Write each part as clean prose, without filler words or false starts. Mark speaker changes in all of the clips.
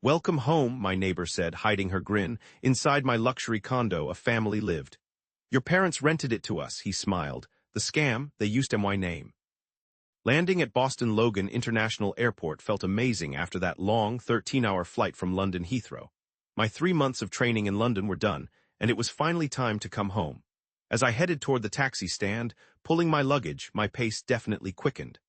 Speaker 1: "Welcome home," my neighbor said, hiding her grin. "Inside my luxury condo, a family lived. Your parents rented it to us," he smiled. "The scam, they used my name." Landing at Boston Logan International Airport felt amazing after that long, 13-hour flight from London Heathrow. My 3 months of training in London were done, and it was finally time to come home. As I headed toward the taxi stand, pulling my luggage, my pace definitely quickened.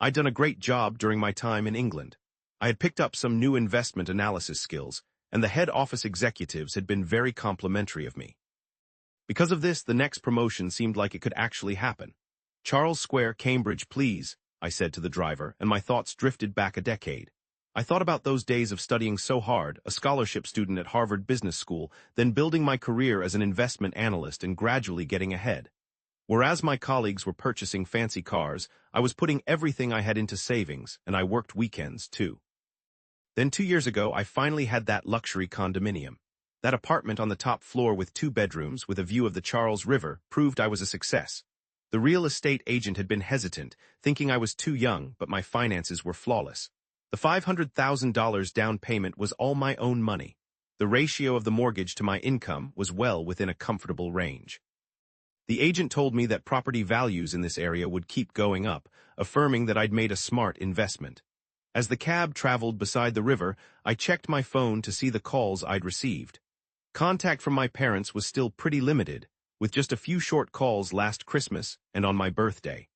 Speaker 1: I'd done a great job during my time in England. I had picked up some new investment analysis skills, and the head office executives had been very complimentary of me. Because of this, the next promotion seemed like it could actually happen. "Charles Square, Cambridge, please," I said to the driver, and my thoughts drifted back a decade. I thought about those days of studying so hard, a scholarship student at Harvard Business School, then building my career as an investment analyst and gradually getting ahead. Whereas my colleagues were purchasing fancy cars, I was putting everything I had into savings, and I worked weekends, too. Then 2 years ago, I finally had that luxury condominium. That apartment on the top floor with 2 bedrooms with a view of the Charles River proved I was a success. The real estate agent had been hesitant, thinking I was too young, but my finances were flawless. The $500,000 down payment was all my own money. The ratio of the mortgage to my income was well within a comfortable range. The agent told me that property values in this area would keep going up, affirming that I'd made a smart investment. As the cab traveled beside the river, I checked my phone to see the calls I'd received. Contact from my parents was still pretty limited, with just a few short calls last Christmas and on my birthday.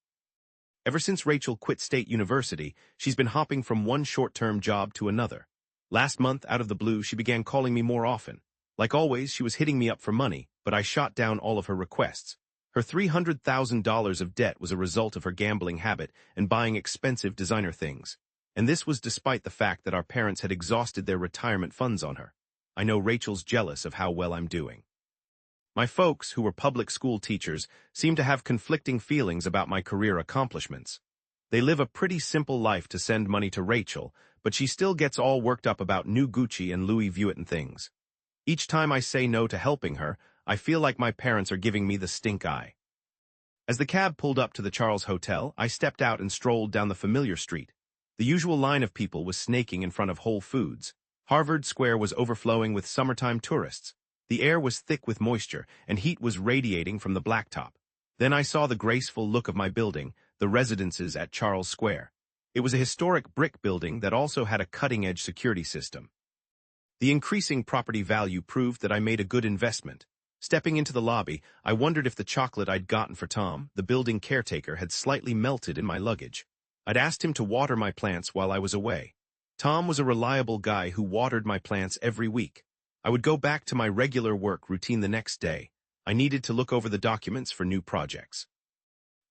Speaker 1: Ever since Rachel quit State University, she's been hopping from one short-term job to another. Last month, out of the blue, she began calling me more often. Like always, she was hitting me up for money, but I shot down all of her requests. Her $300,000 of debt was a result of her gambling habit and buying expensive designer things. And this was despite the fact that our parents had exhausted their retirement funds on her. I know Rachel's jealous of how well I'm doing. My folks, who were public school teachers, seem to have conflicting feelings about my career accomplishments. They live a pretty simple life to send money to Rachel, but she still gets all worked up about new Gucci and Louis Vuitton things. Each time I say no to helping her, I feel like my parents are giving me the stink eye. As the cab pulled up to the Charles Hotel, I stepped out and strolled down the familiar street. The usual line of people was snaking in front of Whole Foods. Harvard Square was overflowing with summertime tourists. The air was thick with moisture, and heat was radiating from the blacktop. Then I saw the graceful look of my building, the residences at Charles Square. It was a historic brick building that also had a cutting-edge security system. The increasing property value proved that I made a good investment. Stepping into the lobby, I wondered if the chocolate I'd gotten for Tom, the building caretaker, had slightly melted in my luggage. I'd asked him to water my plants while I was away. Tom was a reliable guy who watered my plants every week. I would go back to my regular work routine the next day. I needed to look over the documents for new projects.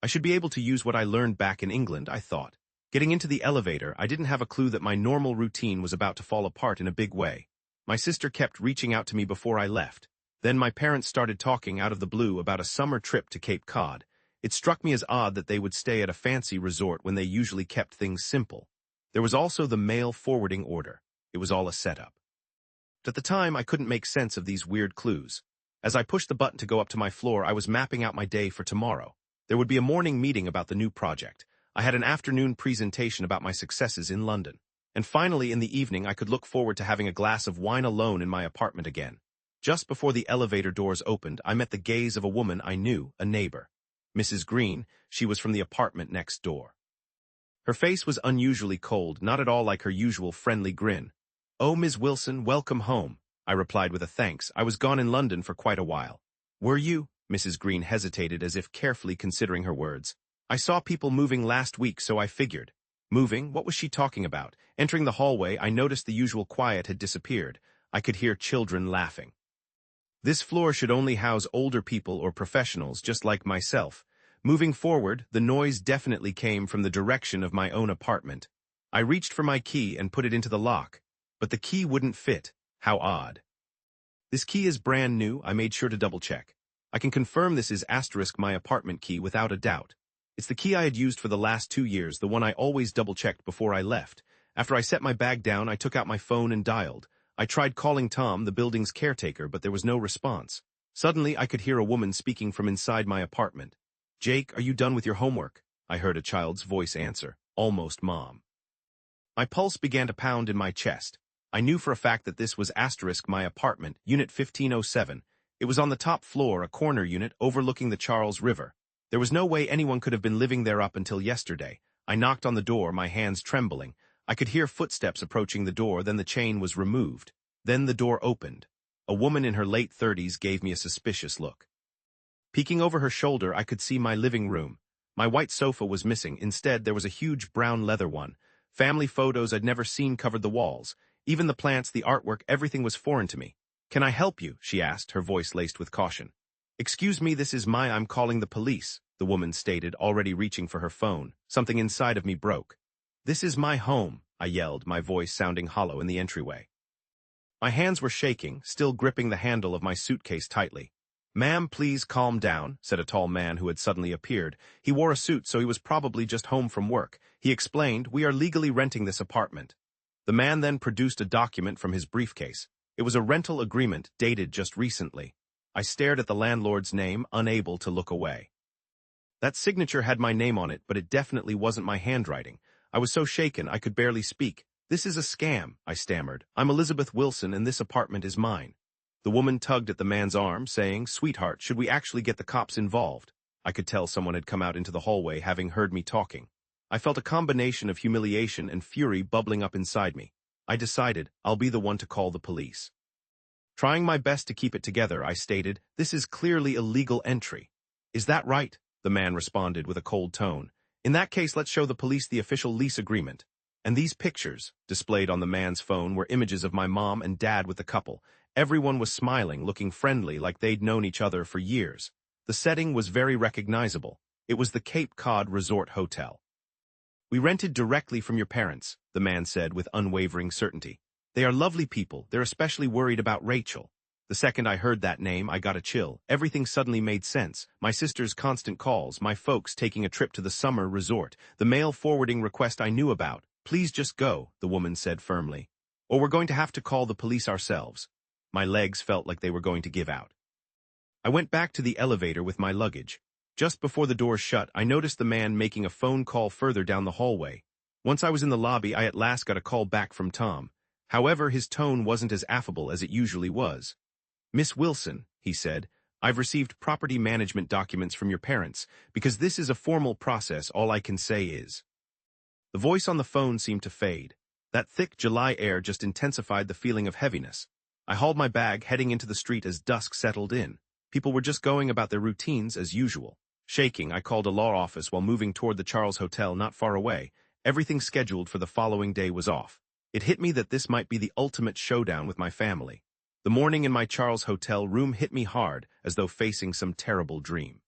Speaker 1: I should be able to use what I learned back in England, I thought. Getting into the elevator, I didn't have a clue that my normal routine was about to fall apart in a big way. My sister kept reaching out to me before I left. Then my parents started talking out of the blue about a summer trip to Cape Cod. It struck me as odd that they would stay at a fancy resort when they usually kept things simple. There was also the mail forwarding order. It was all a setup. At the time, I couldn't make sense of these weird clues. As I pushed the button to go up to my floor, I was mapping out my day for tomorrow. There would be a morning meeting about the new project. I had an afternoon presentation about my successes in London. And finally, in the evening, I could look forward to having a glass of wine alone in my apartment again. Just before the elevator doors opened, I met the gaze of a woman I knew, a neighbor. Mrs. Grin. She was from the apartment next door. Her face was unusually cold, not at all like her usual friendly grin. "Oh, Ms. Wilson, welcome home," I replied with a thanks. I was gone in London for quite a while. "Were you?" Mrs. Grin hesitated as if carefully considering her words. "I saw people moving last week, so I figured." Moving? What was she talking about? Entering the hallway, I noticed the usual quiet had disappeared. I could hear children laughing. This floor should only house older people or professionals, just like myself. Moving forward, the noise definitely came from the direction of my own apartment. I reached for my key and put it into the lock. But the key wouldn't fit. How odd. "This key is brand new," I made sure to double-check. "I can confirm this is * my apartment key without a doubt. It's the key I had used for the last 2 years, the one I always double-checked before I left. After I set my bag down, I took out my phone and dialed. I tried calling Tom, the building's caretaker, but there was no response. Suddenly, I could hear a woman speaking from inside my apartment. "Jake, are you done with your homework?" I heard a child's voice answer, almost mom. My pulse began to pound in my chest. I knew for a fact that this was asterisk my apartment, Unit 1507. It was on the top floor, a corner unit overlooking the Charles River. There was no way anyone could have been living there up until yesterday. I knocked on the door, my hands trembling. I could hear footsteps approaching the door, then the chain was removed. Then the door opened. A woman in her late 30s gave me a suspicious look. Peeking over her shoulder, I could see my living room. My white sofa was missing. Instead, there was a huge brown leather one. Family photos I'd never seen covered the walls. Even the plants, the artwork, everything was foreign to me. "Can I help you?" she asked, her voice laced with caution. "Excuse me, I'm calling the police," the woman stated, already reaching for her phone. Something inside of me broke. "This is my home," I yelled, my voice sounding hollow in the entryway. My hands were shaking, still gripping the handle of my suitcase tightly. "Ma'am, please calm down," said a tall man who had suddenly appeared. He wore a suit, so he was probably just home from work. He explained, "We are legally renting this apartment." The man then produced a document from his briefcase. It was a rental agreement dated just recently. I stared at the landlord's name, unable to look away. That signature had my name on it, but it definitely wasn't my handwriting. I was so shaken I could barely speak. "This is a scam," I stammered. "I'm Elizabeth Wilson, and this apartment is mine." The woman tugged at the man's arm, saying, "Sweetheart, should we actually get the cops involved?" I could tell someone had come out into the hallway, having heard me talking. I felt a combination of humiliation and fury bubbling up inside me. I decided, I'll be the one to call the police. Trying my best to keep it together, I stated, "This is clearly illegal entry." "Is that right?" the man responded with a cold tone. "In that case, let's show the police the official lease agreement." And these pictures, displayed on the man's phone, were images of my mom and dad with the couple. Everyone was smiling, looking friendly, like they'd known each other for years. The setting was very recognizable. It was the Cape Cod Resort Hotel. "We rented directly from your parents," the man said with unwavering certainty. "They are lovely people. They're especially worried about Rachel." The second I heard that name, I got a chill. Everything suddenly made sense. My sister's constant calls, my folks taking a trip to the summer resort, the mail forwarding request I knew about. "Please just go," the woman said firmly. "Or we're going to have to call the police ourselves." My legs felt like they were going to give out. I went back to the elevator with my luggage. Just before the doors shut, I noticed the man making a phone call further down the hallway. Once I was in the lobby, I at last got a call back from Tom. However, his tone wasn't as affable as it usually was. "Miss Wilson," he said, "I've received property management documents from your parents. Because this is a formal process, all I can say is..." The voice on the phone seemed to fade. That thick July air just intensified the feeling of heaviness. I hauled my bag, heading into the street as dusk settled in. People were just going about their routines as usual. Shaking, I called a law office while moving toward the Charles Hotel not far away. Everything scheduled for the following day was off. It hit me that this might be the ultimate showdown with my family. The morning in my Charles Hotel room hit me hard, as though facing some terrible dream.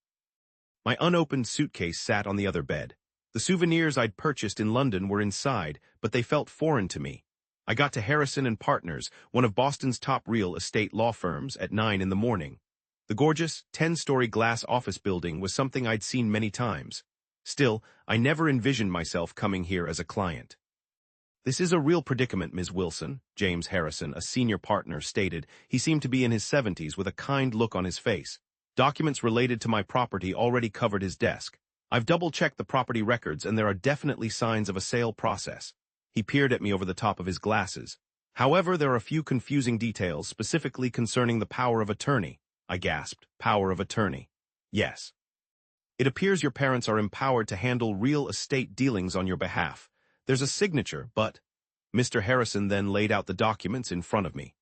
Speaker 1: My unopened suitcase sat on the other bed. The souvenirs I'd purchased in London were inside, but they felt foreign to me. I got to Harrison and Partners, one of Boston's top real estate law firms, at 9 in the morning. The gorgeous, 10-story glass office building was something I'd seen many times. Still, I never envisioned myself coming here as a client. "This is a real predicament, Ms. Wilson," James Harrison, a senior partner, stated. He seemed to be in his 70s with a kind look on his face. "Documents related to my property already covered his desk. I've double-checked the property records, and there are definitely signs of a sale process." He peered at me over the top of his glasses. "However, there are a few confusing details, specifically concerning the power of attorney." I gasped. "Power of attorney?" "Yes. It appears your parents are empowered to handle real estate dealings on your behalf. There's a signature, but..." Mr. Harrison then laid out the documents in front of me.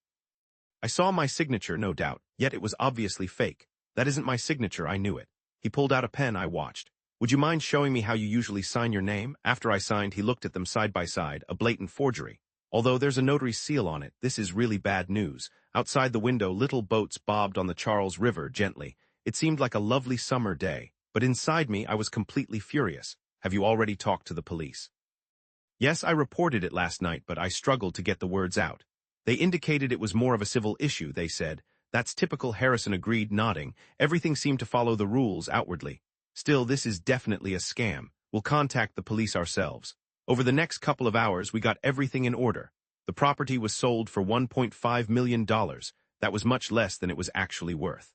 Speaker 1: I saw my signature, no doubt, yet it was obviously fake. "That isn't my signature, I knew it." He pulled out a pen. I watched. "Would you mind showing me how you usually sign your name?" After I signed, he looked at them side by side, a blatant forgery. "Although there's a notary seal on it, this is really bad news." Outside the window, little boats bobbed on the Charles River gently. It seemed like a lovely summer day, but inside me I was completely furious. "Have you already talked to the police?" "Yes, I reported it last night, but I struggled to get the words out. They indicated it was more of a civil issue," they said. "That's typical," Harrison agreed, nodding. Everything seemed to follow the rules outwardly. "Still, this is definitely a scam. We'll contact the police ourselves." Over the next couple of hours, we got everything in order. The property was sold for $1.5 million. That was much less than it was actually worth.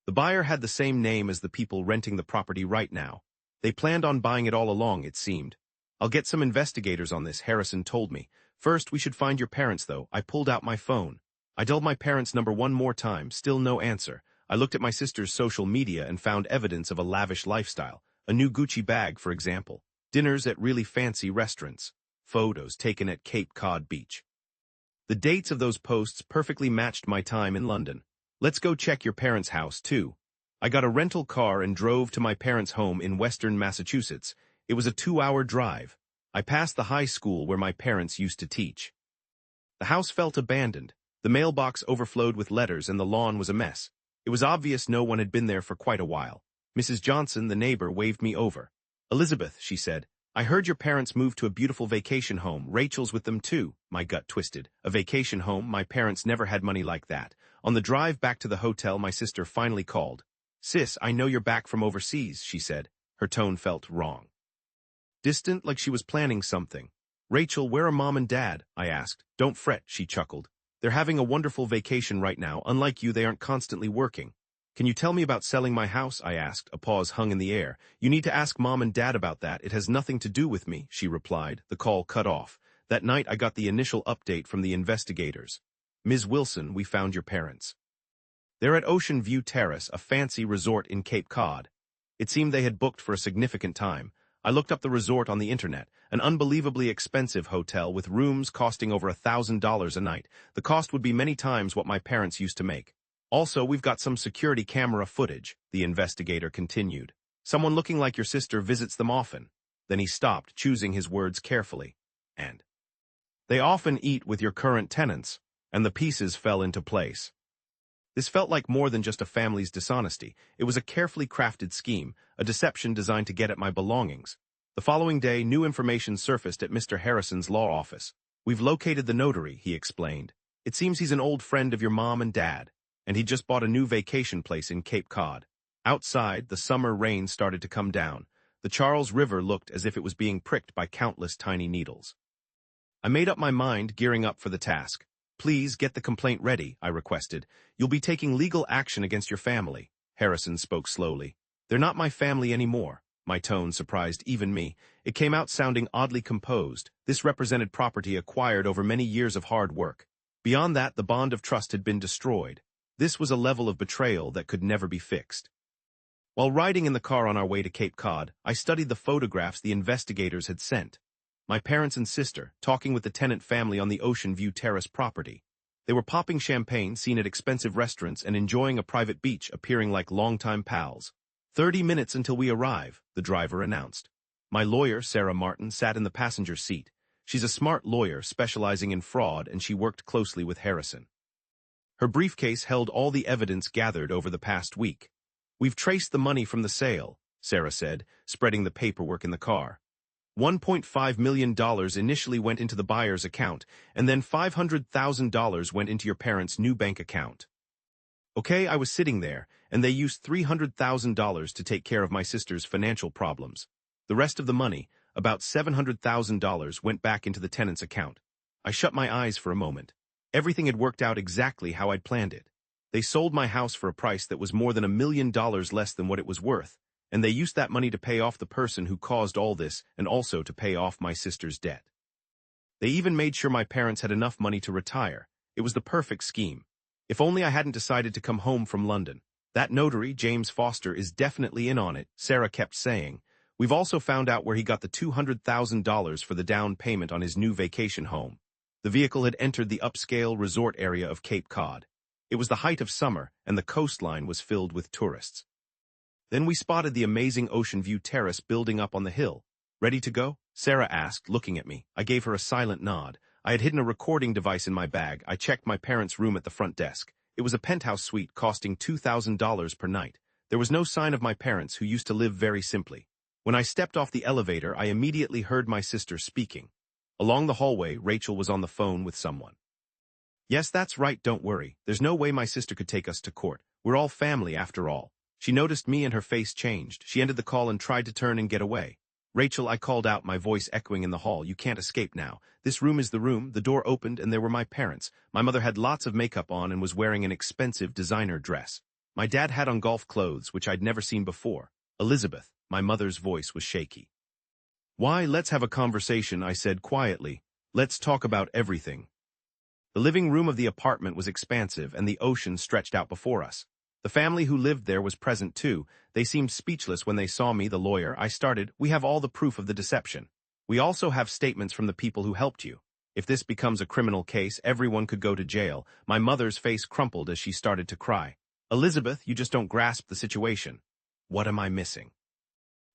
Speaker 1: The buyer had the same name as the people renting the property right now. They planned on buying it all along, it seemed. "I'll get some investigators on this," Harrison told me. First, we should find your parents, though. I pulled out my phone. I dialed my parents' number one more time, still no answer. I looked at my sister's social media and found evidence of a lavish lifestyle. A new Gucci bag, for example. Dinners at really fancy restaurants. Photos taken at Cape Cod Beach. The dates of those posts perfectly matched my time in London. Let's go check your parents' house, too. I got a rental car and drove to my parents' home in western Massachusetts. It was a 2-hour drive. I passed the high school where my parents used to teach. The house felt abandoned. The mailbox overflowed with letters and the lawn was a mess. It was obvious no one had been there for quite a while. Mrs. Johnson, the neighbor, waved me over. "Elizabeth," she said, "I heard your parents moved to a beautiful vacation home. Rachel's with them too." My gut twisted. A vacation home? My parents never had money like that. On the drive back to the hotel, my sister finally called. "Sis, I know you're back from overseas," she said. Her tone felt wrong. Distant, like she was planning something. "Rachel, where are Mom and Dad?" I asked. "Don't fret," she chuckled. "They're having a wonderful vacation right now. Unlike you, they aren't constantly working." "Can you tell me about selling my house?" I asked. A pause hung in the air. "You need to ask Mom and Dad about that. It has nothing to do with me," she replied. The call cut off. That night, I got the initial update from the investigators. "Ms. Wilson, we found your parents. They're at Ocean View Terrace, a fancy resort in Cape Cod." It seemed they had booked for a significant time. I looked up the resort on the internet, an unbelievably expensive hotel with rooms costing over $1,000 a night. The cost would be many times what my parents used to make. "Also, we've got some security camera footage," the investigator continued. "Someone looking like your sister visits them often." Then he stopped, choosing his words carefully. "And they often eat with your current tenants," and the pieces fell into place. This felt like more than just a family's dishonesty. It was a carefully crafted scheme, a deception designed to get at my belongings. The following day, new information surfaced at Mr. Harrison's law office. "We've located the notary," he explained. "It seems he's an old friend of your mom and dad, and he just bought a new vacation place in Cape Cod." Outside, the summer rain started to come down. The Charles River looked as if it was being pricked by countless tiny needles. I made up my mind, gearing up for the task. "Please get the complaint ready," I requested. "You'll be taking legal action against your family." Harrison spoke slowly. "They're not my family anymore." My tone surprised even me. It came out sounding oddly composed. This represented property acquired over many years of hard work. Beyond that, the bond of trust had been destroyed. This was a level of betrayal that could never be fixed. While riding in the car on our way to Cape Cod, I studied the photographs the investigators had sent. My parents and sister, talking with the tenant family on the Ocean View Terrace property. They were popping champagne, seen at expensive restaurants, and enjoying a private beach, appearing like longtime pals. 30 minutes until we arrive," the driver announced. My lawyer, Sarah Martin, sat in the passenger seat. She's a smart lawyer specializing in fraud, and she worked closely with Harrison. Her briefcase held all the evidence gathered over the past week. "We've traced the money from the sale," Sarah said, spreading the paperwork in the car. $1.5 million initially went into the buyer's account, and then $500,000 went into your parents' new bank account. Okay, I was sitting there, and they used $300,000 to take care of my sister's financial problems. The rest of the money, about $700,000, went back into the tenant's account. I shut my eyes for a moment. Everything had worked out exactly how I'd planned it. They sold my house for a price that was more than $1 million less than what it was worth, and they used that money to pay off the person who caused all this and also to pay off my sister's debt. They even made sure my parents had enough money to retire. It was the perfect scheme. If only I hadn't decided to come home from London. "That notary, James Foster, is definitely in on it," Sarah kept saying. "We've also found out where he got the $200,000 for the down payment on his new vacation home." The vehicle had entered the upscale resort area of Cape Cod. It was the height of summer, and the coastline was filled with tourists. Then we spotted the amazing Ocean View Terrace building up on the hill. "Ready to go?" Sarah asked, looking at me. I gave her a silent nod. I had hidden a recording device in my bag. I checked my parents' room at the front desk. It was a penthouse suite costing $2,000 per night. There was no sign of my parents, who used to live very simply. When I stepped off the elevator, I immediately heard my sister speaking. Along the hallway, Rachel was on the phone with someone. "Yes, that's right, don't worry. There's no way my sister could take us to court. We're all family after all." She noticed me and her face changed. She ended the call and tried to turn and get away. "Rachel," I called out, my voice echoing in the hall, "you can't escape now. This room is the room." The door opened and there were my parents. My mother had lots of makeup on and was wearing an expensive designer dress. My dad had on golf clothes, which I'd never seen before. "Elizabeth," my mother's voice was shaky. "Why, let's have a conversation," I said quietly. Let's talk about everything. The living room of the apartment was expansive and the ocean stretched out before us. The family who lived there was present too. They seemed speechless when they saw me, the lawyer. I started, "We have all the proof of the deception. We also have statements from the people who helped you. If this becomes a criminal case, everyone could go to jail." My mother's face crumpled as she started to cry. "Elizabeth, you just don't grasp the situation. What am I missing?"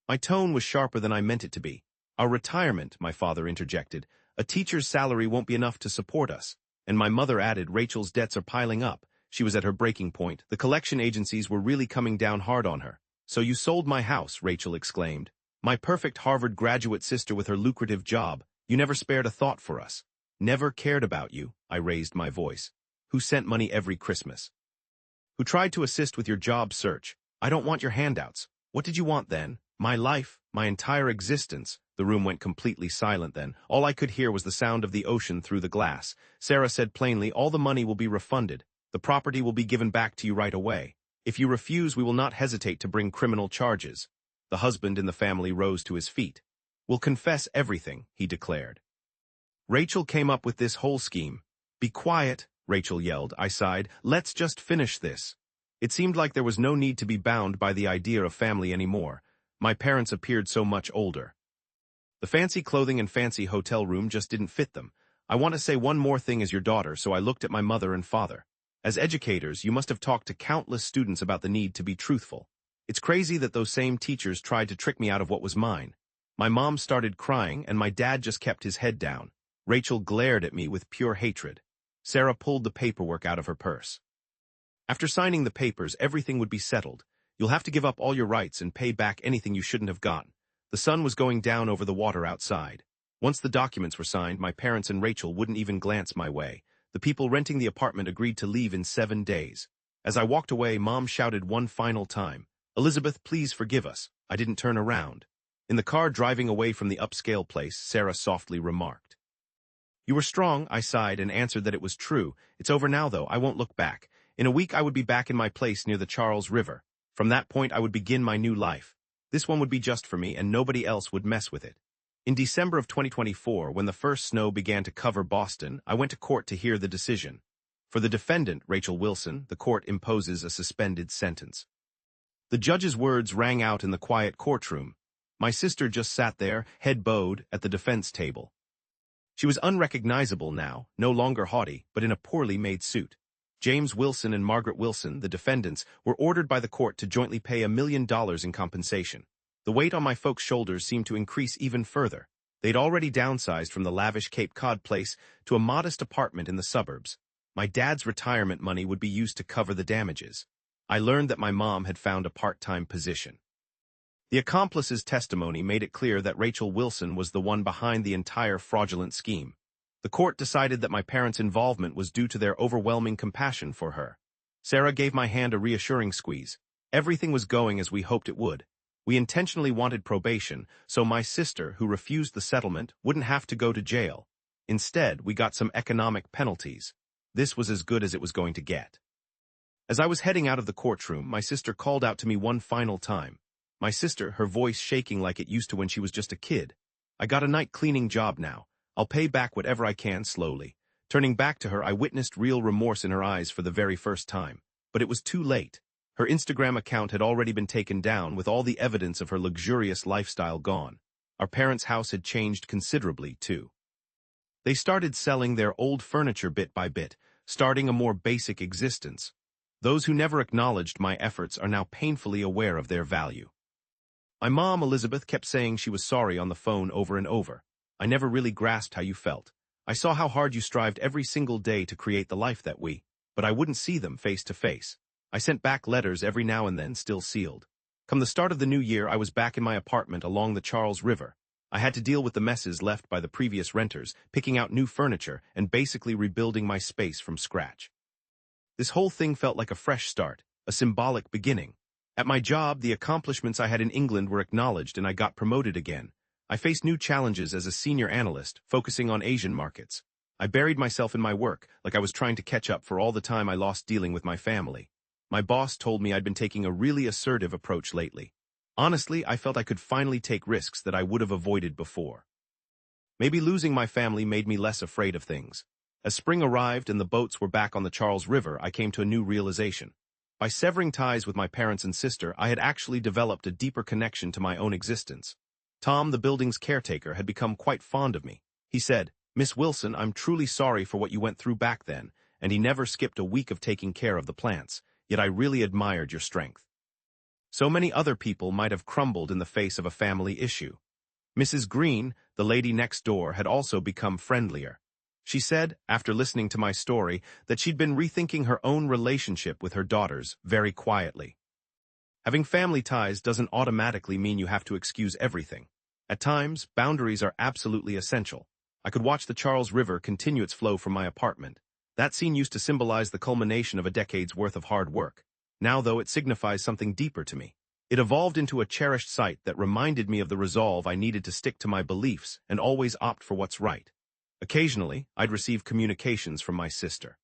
Speaker 1: My tone was sharper than I meant it to be. "Our retirement," my father interjected. "A teacher's salary won't be enough to support us." And my mother added, "Rachel's debts are piling up." She was at her breaking point. The collection agencies were really coming down hard on her. "So you sold my house," Rachel exclaimed. "My perfect Harvard graduate sister with her lucrative job. You never spared a thought for us." "Never cared about you," I raised my voice. "Who sent money every Christmas? Who tried to assist with your job search? I don't want your handouts. What did you want then? My life, my entire existence." The room went completely silent then. All I could hear was the sound of the ocean through the glass. Sarah said plainly, "All the money will be refunded. The property will be given back to you right away. If you refuse, we will not hesitate to bring criminal charges." The husband in the family rose to his feet. "We'll confess everything," he declared. "Rachel came up with this whole scheme." "Be quiet," Rachel yelled. I sighed. "Let's just finish this." It seemed like there was no need to be bound by the idea of family anymore. My parents appeared so much older. The fancy clothing and fancy hotel room just didn't fit them. "I want to say one more thing as your daughter," so I looked at my mother and father. "As educators, you must have talked to countless students about the need to be truthful. It's crazy that those same teachers tried to trick me out of what was mine." My mom started crying, and my dad just kept his head down. Rachel glared at me with pure hatred. Sarah pulled the paperwork out of her purse. "After signing the papers, everything would be settled. You'll have to give up all your rights and pay back anything you shouldn't have gotten." The sun was going down over the water outside. Once the documents were signed, my parents and Rachel wouldn't even glance my way. The people renting the apartment agreed to leave in 7 days. As I walked away, Mom shouted one final time, "Elizabeth, please forgive us." I didn't turn around. In the car driving away from the upscale place, Sarah softly remarked, "You were strong." I sighed and answered that it was true. "It's over now, though. I won't look back. In a week I would be back in my place near the Charles River. From that point I would begin my new life. This one would be just for me, and nobody else would mess with it." In December of 2024, when the first snow began to cover Boston, I went to court to hear the decision. For the defendant, Rachel Wilson, the court imposes a suspended sentence. The judge's words rang out in the quiet courtroom. My sister just sat there, head bowed, at the defense table. She was unrecognizable now, no longer haughty, but in a poorly made suit. James Wilson and Margaret Wilson, the defendants, were ordered by the court to jointly pay $1 million in compensation. The weight on my folks' shoulders seemed to increase even further. They'd already downsized from the lavish Cape Cod place to a modest apartment in the suburbs. My dad's retirement money would be used to cover the damages. I learned that my mom had found a part-time position. The accomplice's testimony made it clear that Rachel Wilson was the one behind the entire fraudulent scheme. The court decided that my parents' involvement was due to their overwhelming compassion for her. Sarah gave my hand a reassuring squeeze. Everything was going as we hoped it would. We intentionally wanted probation, so my sister, who refused the settlement, wouldn't have to go to jail. Instead, we got some economic penalties. This was as good as it was going to get. As I was heading out of the courtroom, my sister called out to me one final time. My sister, her voice shaking like it used to when she was just a kid. "I got a night cleaning job now. I'll pay back whatever I can slowly." Turning back to her, I witnessed real remorse in her eyes for the very first time. But it was too late. Her Instagram account had already been taken down, with all the evidence of her luxurious lifestyle gone. Our parents' house had changed considerably, too. They started selling their old furniture bit by bit, starting a more basic existence. Those who never acknowledged my efforts are now painfully aware of their value. My mom, Elizabeth, kept saying she was sorry on the phone over and over. "I never really grasped how you felt. I saw how hard you strived every single day to create the life that we," but I wouldn't see them face to face. I sent back letters every now and then, still sealed. Come the start of the new year, I was back in my apartment along the Charles River. I had to deal with the messes left by the previous renters, picking out new furniture, and basically rebuilding my space from scratch. This whole thing felt like a fresh start, a symbolic beginning. At my job, the accomplishments I had in England were acknowledged, and I got promoted again. I faced new challenges as a senior analyst, focusing on Asian markets. I buried myself in my work, like I was trying to catch up for all the time I lost dealing with my family. My boss told me I'd been taking a really assertive approach lately. Honestly, I felt I could finally take risks that I would have avoided before. Maybe losing my family made me less afraid of things. As spring arrived and the boats were back on the Charles River, I came to a new realization. By severing ties with my parents and sister, I had actually developed a deeper connection to my own existence. Tom, the building's caretaker, had become quite fond of me. He said, "Miss Wilson, I'm truly sorry for what you went through back then," and he never skipped a week of taking care of the plants, yet I really admired your strength. So many other people might have crumbled in the face of a family issue. Mrs. Grin, the lady next door, had also become friendlier. She said, after listening to my story, that she'd been rethinking her own relationship with her daughters very quietly. Having family ties doesn't automatically mean you have to excuse everything. At times, boundaries are absolutely essential. I could watch the Charles River continue its flow from my apartment. That scene used to symbolize the culmination of a decade's worth of hard work. Now, though, it signifies something deeper to me. It evolved into a cherished sight that reminded me of the resolve I needed to stick to my beliefs and always opt for what's right. Occasionally, I'd receive communications from my sister.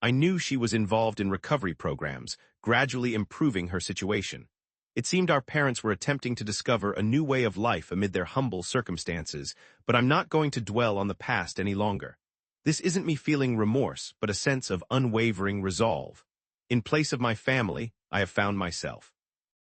Speaker 1: I knew she was involved in recovery programs, gradually improving her situation. It seemed our parents were attempting to discover a new way of life amid their humble circumstances, but I'm not going to dwell on the past any longer. This isn't me feeling remorse, but a sense of unwavering resolve. In place of my family, I have found myself.